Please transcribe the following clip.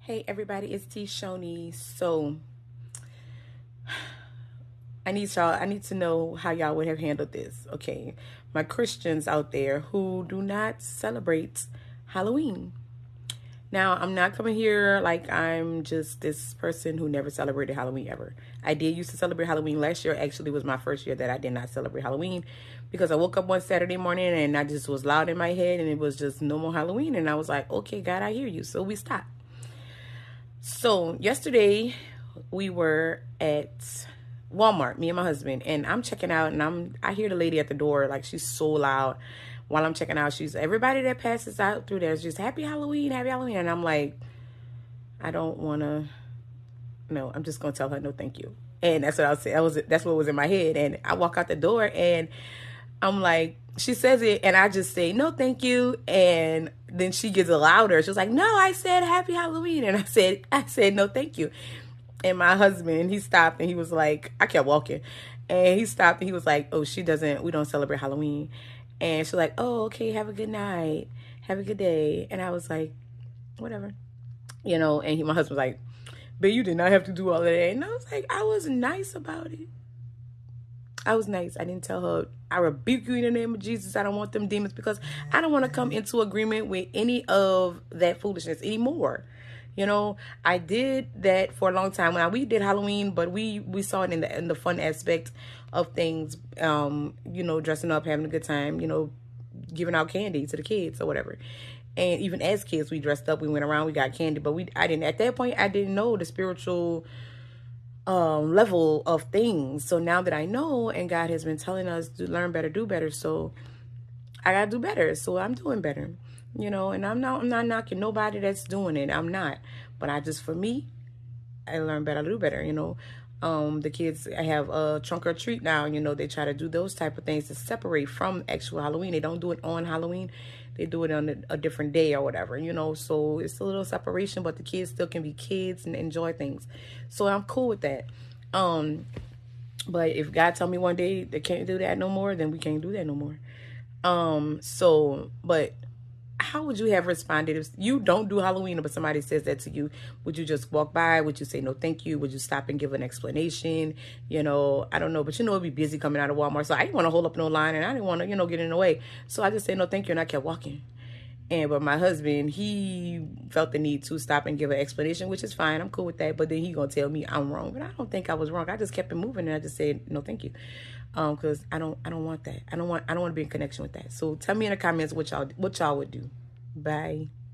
Hey everybody, it's T Shoni. So I need to know how y'all would have handled this. Okay. My Christians out there who do not celebrate Halloween. Now, I'm not coming here like I'm just this person who never celebrated Halloween ever. I did used to celebrate Halloween. Last year actually was my first year that I did not celebrate Halloween because I woke up one Saturday morning and I just was loud in my head and it was just no more Halloween. And I was like, okay, God, I hear you. So we stopped. So yesterday we were at Walmart, me and my husband, and I'm checking out and I hear the lady at the door, like she's so loud. While I'm checking out, she's everybody that passes out through there is just happy Halloween, happy Halloween. And I'm like, I don't wanna no, I'm just gonna tell her no thank you. And that's what I was saying. That's what was in my head. And I walk out the door and I'm like, she says it and I just say, no, thank you. And then she gets louder. She was like, no, I said happy Halloween. And I said, no, thank you. And my husband, he stopped and he was like, I kept walking. And he stopped and he was like, oh, we don't celebrate Halloween. And she's like, oh, okay, have a good night. Have a good day. And I was like, whatever. And my husband was like, but you did not have to do all of that. And I was like, I was nice about it. I was nice. I didn't tell her, I rebuke you in the name of Jesus. I don't want them demons because I don't want to come into agreement with any of that foolishness anymore. I did that for a long time when we did Halloween, but we saw it in the fun aspect of things, dressing up, having a good time, giving out candy to the kids or whatever. And even as kids, we dressed up, we went around, we got candy, but at that point, I didn't know the spiritual level of things. So now that I know, and God has been telling us to learn better, do better, so I gotta do better. So I'm doing better, and I'm not knocking nobody that's doing it. I'm not, but for me, I learn better, do better. The kids have a trunk or treat now. They try to do those type of things to separate from actual Halloween. They don't do it on Halloween. They do it on a different day or whatever, so it's a little separation, but the kids still can be kids and enjoy things. So I'm cool with that. But if God tell me one day they can't do that no more, then we can't do that no more. But how would you have responded if you don't do Halloween but somebody says that to you? Would you just walk by? Would you say no thank you? Would you stop and give an explanation? I don't know, but it'd be busy coming out of Walmart, so I didn't want to hold up no line and I didn't want to get in the way, so I just said no thank you and I kept walking. But my husband, he felt the need to stop and give an explanation, which is fine. I'm cool with that. But then he gonna tell me I'm wrong, but I don't think I was wrong. I just kept it moving and I just said no thank you, because I don't want that. I don't want to be in connection with that. So tell me in the comments what y'all would do. Bye.